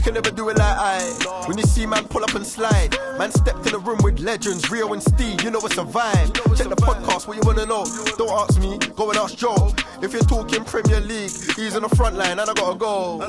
can never do it like I. When you see man pull up and slide, man stepped in the room with legends, Rio and Steve, you know it's a vibe. Check the podcast, what you wanna know? Don't ask me, go and ask Joe. If you're talking Premier League, he's on the front line and I gotta go.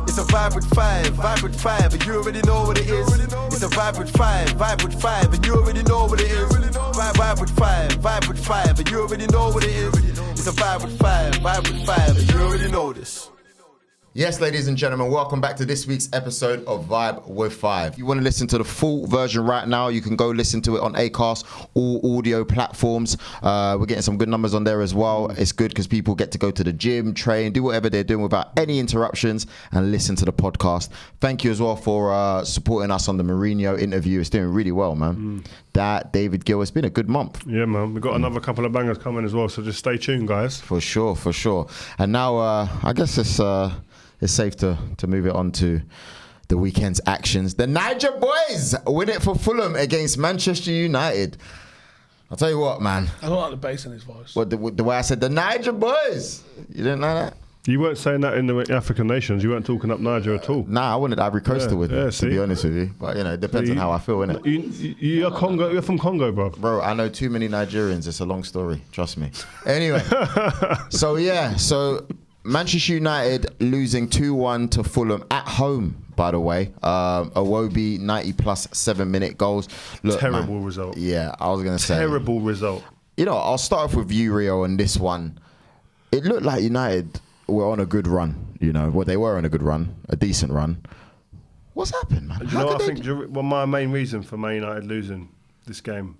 It's a vibe with five, and you already know what it is. It's a vibe with five, and you already know what it is. Vibe with five, and you already know what it is. It's a vibe with five, and you already know this. Yes, ladies and gentlemen, welcome back to this week's episode of Vibe with Five. If you want to listen to the full version right now, you can go listen to it on Acast, all audio platforms. We're getting some good numbers on there as well. It's good because people get to go to the gym, train, do whatever they're doing without any interruptions and listen to the podcast. Thank you as well for supporting us on the Mourinho interview. It's doing really well, man. That David Gill, it's been a good month. Yeah, man. We've got another couple of bangers coming as well, so just stay tuned, guys. For sure. And now I guess it's safe to move it on to the weekend's actions. The Niger boys win it for Fulham against Manchester United. I'll tell you what, man. I don't like the bass in his voice. What the way I said, the Niger boys. You didn't like that? You weren't saying that in the African nations. You weren't talking up Niger at all. Nah, I wanted Ivory Coast to win, to be honest with you. But, it depends on how I feel, innit? You're Congo. You're from Congo, bro. Bro, I know too many Nigerians. It's a long story. Trust me. Anyway. So Manchester United losing 2-1 to Fulham at home, by the way. Iwobi 90-plus 7-minute goals. Look, terrible man, result. Yeah, I was going to say. Terrible result. I'll start off with you, Rio, on this one. It looked like United were on a good run. They were on a good run, a decent run. What's happened, man? My main reason for Man United losing this game,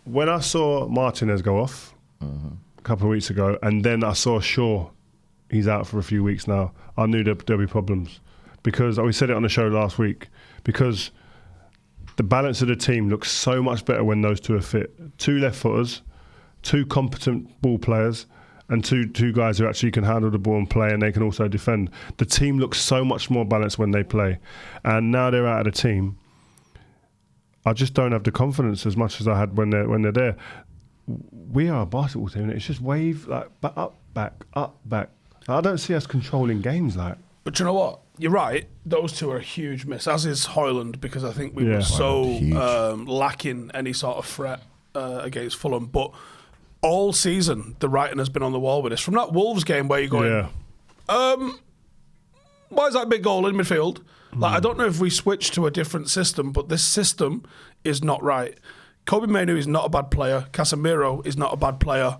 when I saw Martinez go off, a couple of weeks ago, and then I saw Shaw, he's out for a few weeks now, I knew there'd be problems, because we said it on the show last week, because the balance of the team looks so much better when those two are fit. Two left footers, two competent ball players, and two guys who actually can handle the ball and play, and they can also defend. The team looks so much more balanced when they play, and now they're out of the team. I just don't have the confidence as much as I had when they're there. We are a basketball team, and it's just wave, like, up, back. I don't see us controlling games like. But you know what? You're right. Those two are a huge miss, as is Hojlund, because I think we were so lacking any sort of threat against Fulham. But all season, the writing has been on the wall with us. From that Wolves game where you're going, why is that big goal in midfield? Like, I don't know if we switched to a different system, but this system is not right. Kobe Mainoo is not a bad player. Casemiro is not a bad player.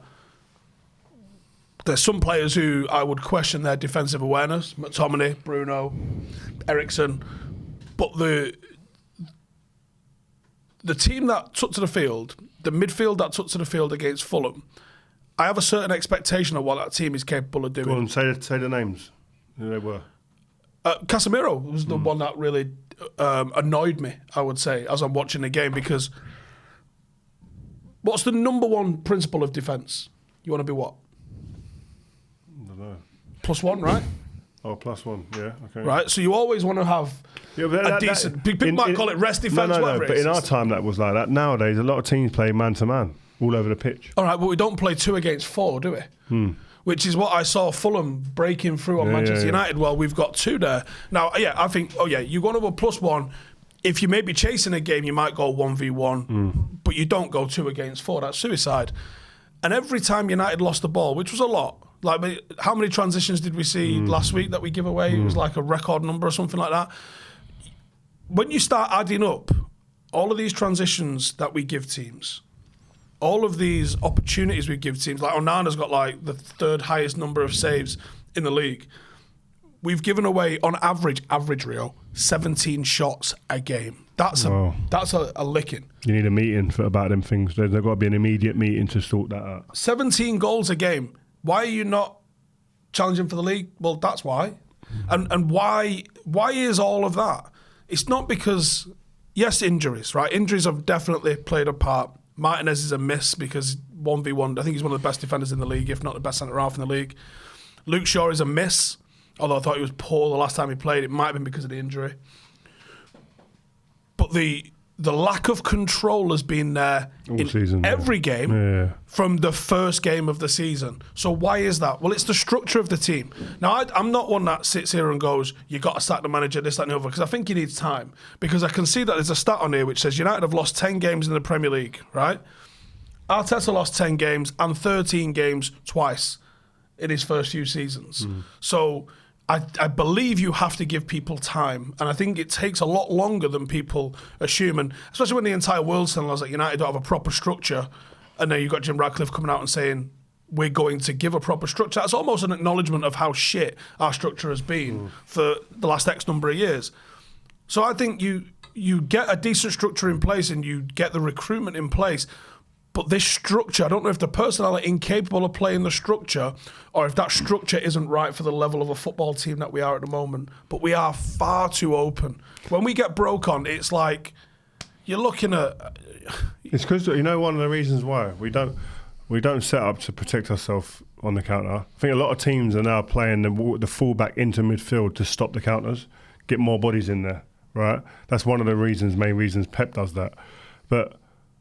There's some players who I would question their defensive awareness. McTominay, Bruno, Eriksen. But the team that took to the field, the midfield that took to the field against Fulham, I have a certain expectation of what that team is capable of doing. Go on, say the names, who they were. Casemiro was the one that really annoyed me, I would say, as I'm watching the game, because what's the number one principle of defence? You want to be what? I don't know. +1, right? Oh, +1, yeah, okay. Right, so you always want to have a decent... People might call it rest defence, whatever it is. But in our time that was like that. Nowadays, a lot of teams play man-to-man all over the pitch. All right, but we don't play 2 against 4, do we? Which is what I saw Fulham breaking through on Manchester United. Well, we've got 2 there. Now, I think, you go to a +1. If you may be chasing a game, you might go 1v1, but you don't go 2 against 4. That's suicide. And every time United lost the ball, which was a lot, like how many transitions did we see last week that we give away? It was like a record number or something like that. When you start adding up all of these transitions that we give teams, all of these opportunities we give teams, like Onana's got like the 3rd highest number of saves in the league. We've given away, on average Rio, 17 shots a game. That's a licking. You need a meeting about them things. There's got to be an immediate meeting to sort that out. 17 goals a game. Why are you not challenging for the league? Well, that's why. And why is all of that? It's not because, yes, injuries, right? Injuries have definitely played a part. Martinez is a miss because 1v1, I think he's one of the best defenders in the league, if not the best centre-half in the league. Luke Shaw is a miss, although I thought he was poor the last time he played. It might have been because of the injury. But the the lack of control has been there in season, every game from the first game of the season. So why is that? Well, it's the structure of the team. Now, I'm not one that sits here and goes, you got to sack the manager, this, that, and the other, because I think he needs time. Because I can see that there's a stat on here which says United have lost 10 games in the Premier League, right? Arteta lost 10 games and 13 games twice in his first few seasons. So I believe you have to give people time, and I think it takes a lot longer than people assume, and especially when the entire world's telling us that United don't have a proper structure, and then you've got Jim Ratcliffe coming out and saying, we're going to give a proper structure. That's almost an acknowledgement of how shit our structure has been for the last X number of years. So I think you get a decent structure in place and you get the recruitment in place. But this structure, I don't know if the personnel are incapable of playing the structure or if that structure isn't right for the level of a football team that we are at the moment. But we are far too open. When we get broke on, it's like you're looking at... It's because, one of the reasons why we don't set up to protect ourselves on the counter. I think a lot of teams are now playing the fullback into midfield to stop the counters, get more bodies in there, right? That's one of the main reasons Pep does that. But...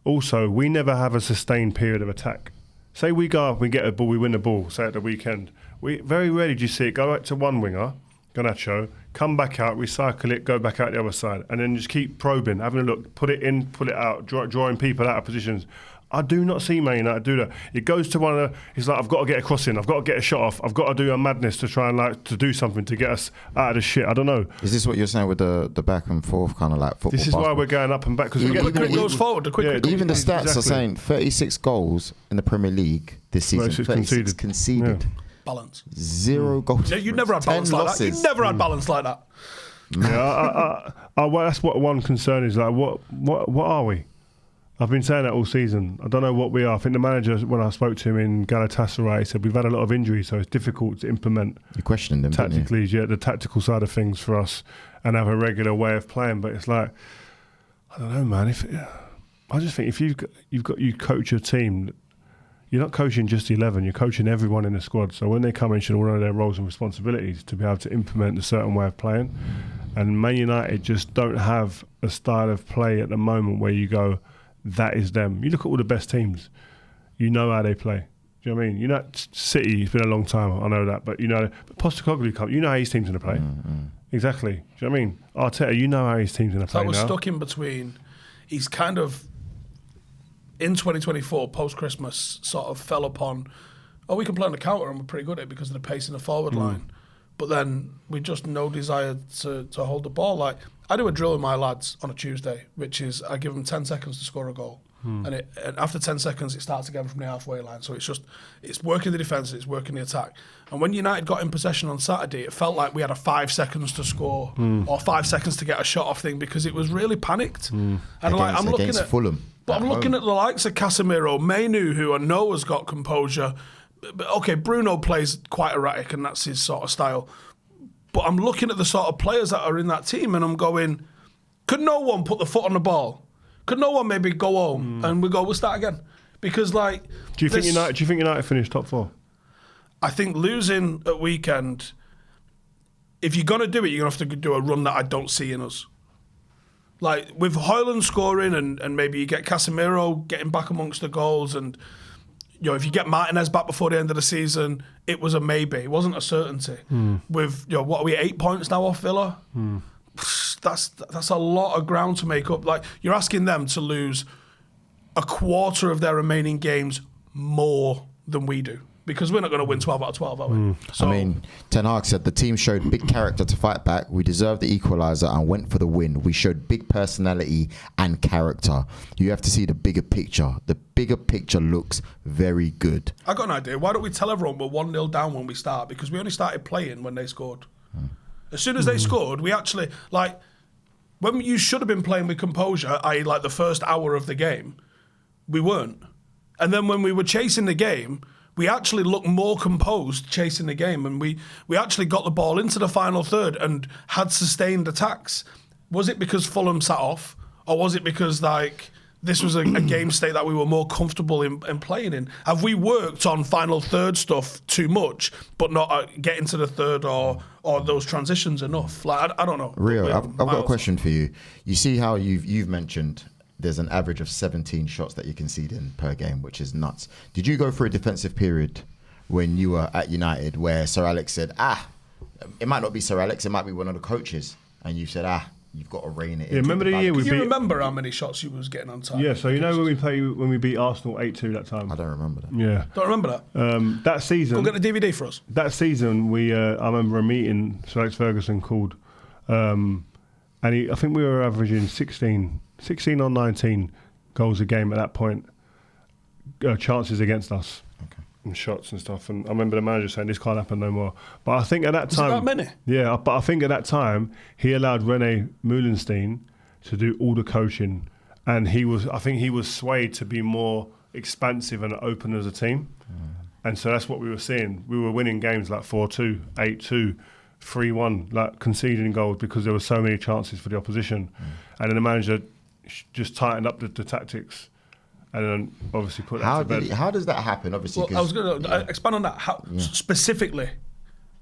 also, we never have a sustained period of attack. Say we go up, we get a ball, we win the ball, say at the weekend. We very rarely do you see it go out to one winger, Gunnar, come back out, recycle it, go back out the other side, and then just keep probing, having a look, put it in, pull it out, drawing people out of positions. I do not see Man United do that. It goes to one of the, it's like, I've got to get a cross in, I've got to get a shot off, I've got to do a madness to try and to do something to get us out of the shit. I don't know. Is this what you're saying with the back and forth kind of like football? This is why we're going up and back. Because the quick goes forward, even the stats are saying 36 goals in the Premier League this season, 36 conceded. Yeah. Balance. 0 goals. You never had balance like that. You never had balance like that. Yeah, well, that's what one concern is. Like, what are we? I've been saying that all season. I don't know what we are. I think the manager, when I spoke to him in Galatasaray, he said we've had a lot of injuries, so it's difficult to implement. You questioned them tactically, the tactical side of things for us, and have a regular way of playing. But it's like, I don't know, man. I just think if you coach your team, you're not coaching just 11. You're coaching everyone in the squad. So when they come in, should all know their roles and responsibilities to be able to implement a certain way of playing. And Man United just don't have a style of play at the moment where you go, that is them. You look at all the best teams, you know how they play. Do you know what I mean? You know, City, it's been a long time, I know that, but Postecoglou, you know how his team's going to play. Exactly. Do you know what I mean? Arteta, you know how his team's going to play. I was stuck in between. He's kind of, in 2024, post-Christmas, sort of fell upon, we can play on the counter and we're pretty good at it because of the pace in the forward line. But then we just no desire to hold the ball. Like, I do a drill with my lads on a Tuesday, which is I give them 10 seconds to score a goal. And after 10 seconds, it starts again from the halfway line. So it's working the defence, it's working the attack. And when United got in possession on Saturday, it felt like we had a 5 seconds to score or 5 seconds to get a shot off thing because it was really panicked. And I'm looking at Fulham. But I'm looking at the likes of Casemiro, Mainu, who I know has got composure. But okay, Bruno plays quite erratic, and that's his sort of style. But I'm looking at the sort of players that are in that team, and I'm going, could no one put the foot on the ball? Could no one maybe go home and we'll start again? Because do you think United finished top 4? I think losing at weekend, if you're gonna do it, you're gonna have to do a run that I don't see in us. Like with Hojlund scoring and maybe you get Casemiro getting back amongst the goals, and if you get Martinez back before the end of the season, it was a maybe. It wasn't a certainty. With what are we, 8 points now off Villa? That's a lot of ground to make up. Like, you're asking them to lose a quarter of their remaining games more than we do, because we're not going to win 12 out of 12, are we? So, I mean, Ten Hag said the team showed big character to fight back. We deserved the equaliser and went for the win. We showed big personality and character. You have to see the bigger picture. The bigger picture looks very good. I got an idea. Why don't we tell everyone we're 1-0 down when we start? Because we only started playing when they scored. As soon as they scored, we actually, when you should have been playing with composure, i.e. the first hour of the game, we weren't. And then when we were chasing the game, we actually looked more composed chasing the game, and we actually got the ball into the final third and had sustained attacks. Was it because Fulham sat off, or was it because this was a game state that we were more comfortable in playing in? Have we worked on final third stuff too much, but not getting to the third or those transitions enough? Like I don't know. Rio, I've got a question for you. You see how you've mentioned there's an average of 17 shots that you concede in per game, which is nuts. Did you go through a defensive period when you were at United where Sir Alex said, it might not be Sir Alex, it might be one of the coaches, and you said, you've got to rein it in. Yeah, remember the year we beat... Can you remember how many shots you was getting on target? Yeah, so you know when we beat Arsenal 8-2 that time? I don't remember that. Yeah. Don't remember that? That season... Go get the DVD for us. That season, I remember a meeting Sir Alex Ferguson called, and I think we were averaging 16 or 19 goals a game at that point, chances against us. Okay. And shots and stuff, and I remember the manager saying this can't happen no more. But I think at that time, that many? Yeah. But I think at that time he allowed Rene Meulenstein to do all the coaching, and I think he was swayed to be more expansive and open as a team, and so that's what we were seeing. We were winning games like 4-2, 8-2, 3-1, like conceding goals because there were so many chances for the opposition, and then the manager just tightened up the tactics. And then obviously put that to bed. How does that happen? Obviously, I was going to expand on that. Specifically,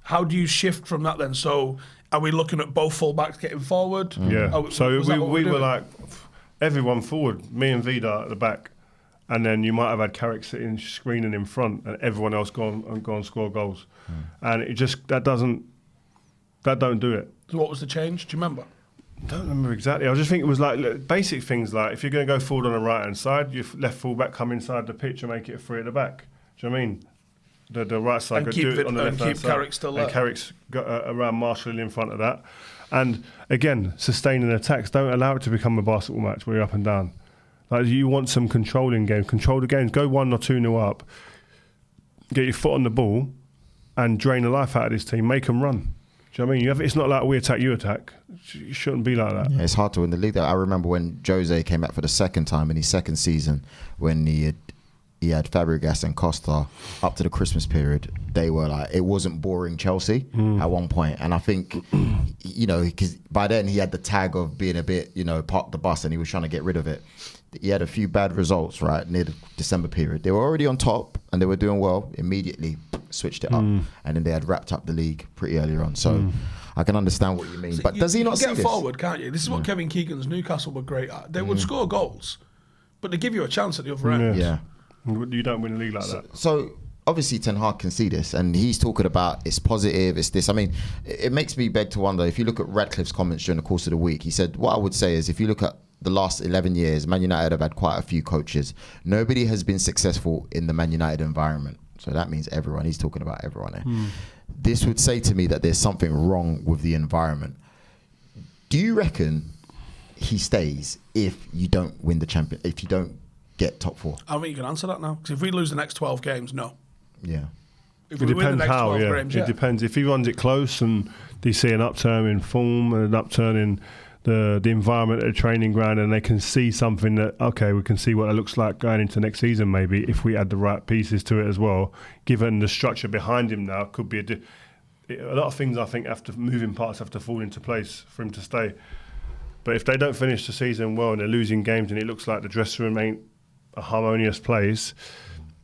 how do you shift from that then? So are we looking at both full-backs getting forward? Yeah. So we were like, everyone forward, me and Vida at the back. And then you might have had Carrick sitting screening in front and everyone else go and score goals. And it just, that don't do it. So what was the change? Do you remember? I don't remember exactly. I just think it was like basic things like if you're going to go forward on the right hand side, your left full back come inside the pitch and make it a free at the back. Do you know what I mean? The right side and go keep do it on the left hand side. Carrick still there. And Carrick's got around Marshall in front of that. And again, sustaining attacks. Don't allow it to become a basketball match where you're up and down. Like you want some controlling games. Control the games. Go 1 or 2-0 up. Get your foot on the ball and drain the life out of this team. Make them run. Do you know what I mean? It's not like we attack, you attack. It shouldn't be like that. Yeah, it's hard to win the league. I remember when Jose came back for the second time in his second season, when he had Fabregas and Costa up to the Christmas period. They were like, it wasn't boring Chelsea at one point. And I think, because by then he had the tag of being a bit, park the bus, and he was trying to get rid of it. He had a few bad results, right, near the December period. They were already on top and they were doing well. Immediately switched it up. And then they had wrapped up the league pretty early on. So I can understand what you mean. But does he not see get this? Forward, can't you? This is what Kevin Keegan's Newcastle were great at. They would score goals, but they give you a chance at the other end. Yeah. You don't win a league like that. So obviously Ten Hag can see this, and he's talking about it's positive, it's this. I mean, it makes me beg to wonder, if you look at Radcliffe's comments during the course of the week, he said, what I would say is if you look at the last 11 years, Man United have had quite a few coaches. Nobody has been successful in the Man United environment. So that means everyone. He's talking about everyone there. This would say to me that there's something wrong with the environment. Do you reckon he stays if you don't win the champion, if you don't get top 4? I think you can answer that now. Because if we lose the next 12 games, no. Yeah. If It we win the depends next how, 12 games, It depends. If he runs it close and they see an upturn in form and an upturn in the environment at the training ground, and they can see something that, okay, we can see what it looks like going into next season maybe, if we add the right pieces to it as well, given the structure behind him now, could be a lot of things I think moving parts have to fall into place for him to stay. But if they don't finish the season well and they're losing games and it looks like the dressing room ain't a harmonious place,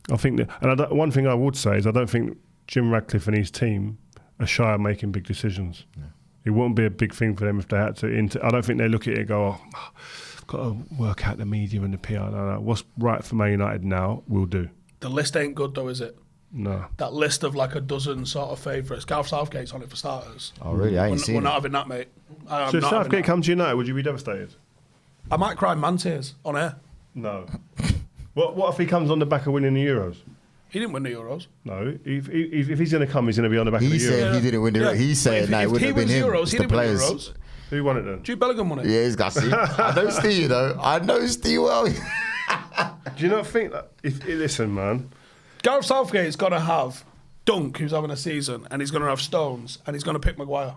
I think that, and one thing I would say is I don't think Jim Radcliffe and his team are shy of making big decisions. Yeah. It wouldn't be a big thing for them if they had to. I don't think they look at it and go, I've got to work out the media and the PR. No. What's right for Man United now, we'll do. The list ain't good though, is it? No. That list of like a dozen sort of favourites. Gareth Southgate's on it for starters. Oh, really? I ain't seen it. We're not having that, mate. So if Southgate comes to United, would you be devastated? I might cry man tears on air. No. What if he comes on the back of winning the Euros? He didn't win the Euros. No, if he's going to come, he's going to be on the back of the Euros. He said he didn't win the Euros. He said it wouldn't have been him. Euros, it's he the didn't players. win the Euros. Who won it then? Jude Bellingham won it. Yeah, he's got to. I know Steve, I know Steve well. Do you not think that? Listen, man. Gareth Southgate's going to have Dunk, who's having a season, and he's going to have Stones, and he's going to pick Maguire.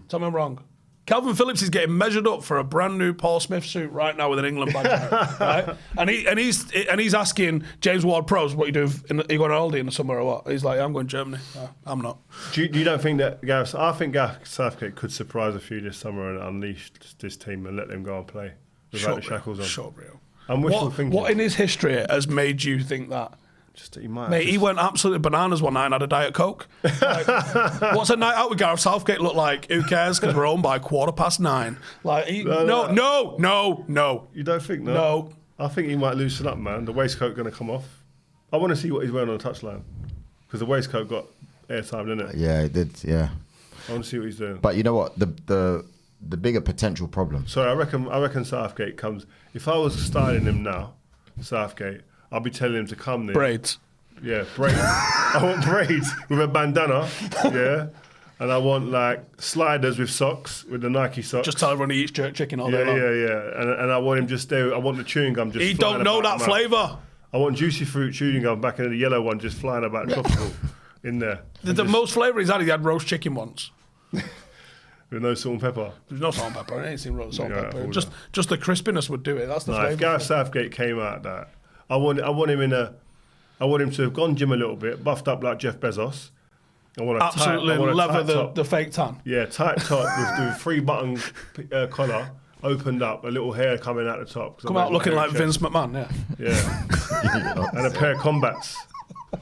Tell me I'm wrong. Calvin Phillips is getting measured up for a brand new Paul Smith suit right now with an England badge, right? And he's asking James Ward-Prowse, "What you doing? Are you going on holiday in the summer or what?" He's like, "I'm going to Germany." No, I'm not. You don't think that Gareth? I think Gareth Southgate could surprise a few this summer and unleash this team and let them go and play. without the shackles on. Shut real. I'm wishful thinking. What in his history has made you think that? Just that he might. Mate, he went absolutely bananas one night and had a Diet Coke. Like, what's a night out with Gareth Southgate look like? Who cares? Because we're home by 9:15. Like, no. You don't think that? No. I think he might loosen up, man. The waistcoat going to come off. I want to see what he's wearing on the touchline. Because the waistcoat got airtime, didn't it? Yeah, it did, yeah. I want to see what he's doing. But you know what? The bigger potential problem. So I reckon Southgate comes. If I was styling him now, Southgate, I'll be telling him to come there. Braids. Yeah, braids. I want braids with a bandana. Yeah. And I want like sliders with socks, with the Nike socks. Just tell everyone he eats jerk chicken all day long. Yeah. And I want him just there. I want the chewing gum just. He flying don't know about that the mouth. flavour. I want juicy fruit chewing gum back in the yellow one, just flying about tropical in there. The most flavour he's had, he had roast chicken once. With no salt and pepper. There's no salt and pepper. I ain't seen salt and Yeah, pepper. Just the crispiness would do it. That's the If flavour. Gareth Southgate came out that, I want him to have gone gym a little bit, buffed up like Jeff Bezos. I want a Absolutely tight leather top. the fake tan. Yeah, tight top with the 3-button collar, opened up, a little hair coming out the top. Come out looking like Vince McMahon, yeah. Yeah. And a pair of combats.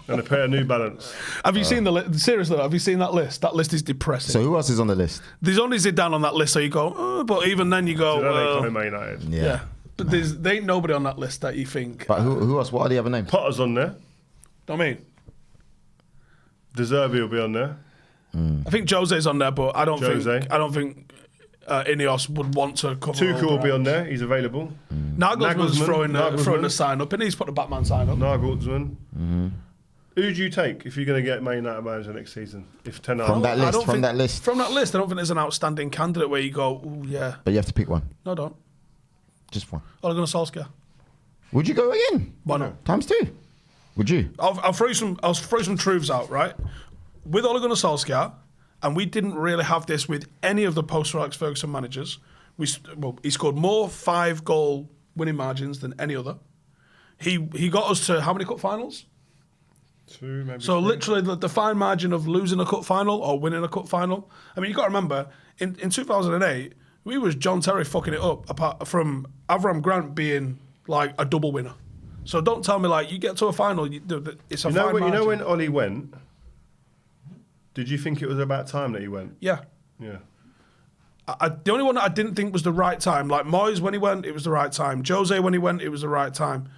And a pair of New Balance. Have you seen the list? Seriously, have you seen that list? That list is depressing. So who else is on the list? There's only Zidane on that list, so you go, but even then you go, So that ain't coming Man United. yeah. But there ain't nobody on that list that you think. But who else? What are the other names? Potter's on there. I mean, De Zerbi will be on there. I think Jose's on there, but I don't Jose. think Ineos would want to cover. Tuchel will be on there. He's available. Nagelsmann's throwing Nagelsmann. the sign up, and he's put the Batman sign up. Nagelsmann. Who do you take if you're going to get Man United manager next season? If 10 From that I list, don't from think- that list. From that list, I don't think there's an outstanding candidate where you go, ooh, yeah. But you have to pick one. No, don't. Just one. Ole Gunnar Solskjaer. Would you go again? Why not? Times 2. Would you? I'll throw some truths out, right? With Ole Gunnar Solskjaer, and we didn't really have this with any of the post Alex Ferguson managers. He scored more 5-goal winning margins than any other. He got us to how many cup finals? 2, maybe So 3. literally the fine margin of losing a cup final or winning a cup final. I mean, you got to remember, in 2008, we was John Terry fucking it up, apart from Avram Grant being like a double winner. So don't tell me like you get to a final, it's a fine margin. You know when Ollie went, did you think it was about time that he went? Yeah. Yeah. The only one that I didn't think was the right time, like Moyes when he went, it was the right time. Jose when he went, it was the right time.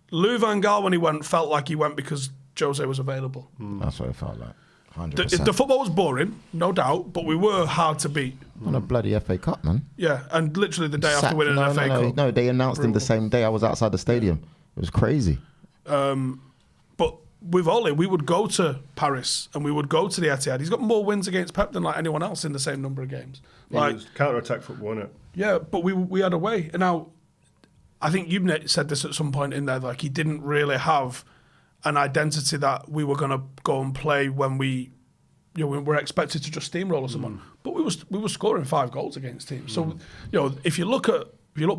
Lou Van Gaal when he went felt like he went because Jose was available. That's what it felt like. 100%. The football was boring, no doubt, but we were hard to beat. On a bloody FA Cup, man. Yeah, and literally the day after winning an FA Cup. No, they announced him the same day I was outside the stadium. It was crazy. But with Ole, we would go to Paris and we would go to the Etihad. He's got more wins against Pep than like anyone else in the same number of games. It was counter-attack football, wasn't it? Yeah, but we had a way. And now, I think you said this at some point in there, like he didn't really have an identity that we were going to go and play when we were expected to just steamroll someone. But we were scoring 5 goals against teams. So, if you look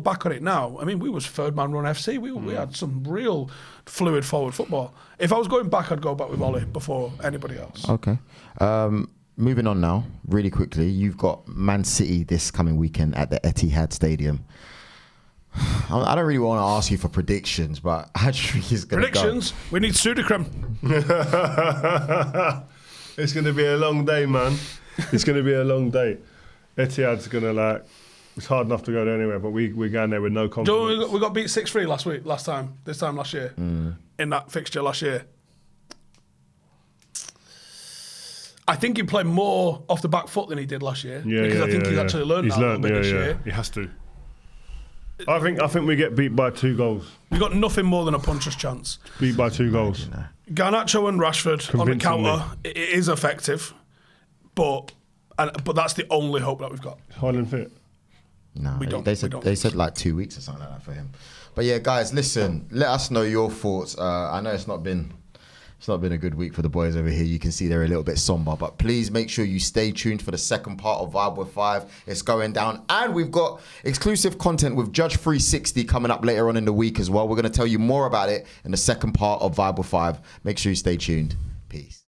back on it now, I mean, we was third man run FC. We had some real fluid forward football. If I was going back, I'd go back with Ole before anybody else. Okay. Moving on now, really quickly. You've got Man City this coming weekend at the Etihad Stadium. I don't really want to ask you for predictions, but how do you think it's going to go? Predictions? We need Sudicrem. It's going to be a long day, man. It's going to be a long day. Etihad's going to it's hard enough to go there anyway, but we're going there with no confidence. We got beat 6-3 last year in that fixture last year. I think he played more off the back foot than he did last year. Because I think he's actually learned that a little bit this year. He has to. I think we get beat by 2 goals. We got nothing more than a puncher's chance. Beat by 2 goals. Garnacho and Rashford on the counter, it is effective, but that's the only hope that we've got. Is Hojlund fit? No, We don't- they we don't. said like 2 weeks or something like that for him. But yeah, guys, listen, let us know your thoughts. I know it's not been a good week for the boys over here. You can see they're a little bit somber, but please make sure you stay tuned for the second part of Vibe with 5. It's going down, and we've got exclusive content with Judge 360 coming up later on in the week as well. We're going to tell you more about it in the second part of Vibe with 5. Make sure you stay tuned. Peace.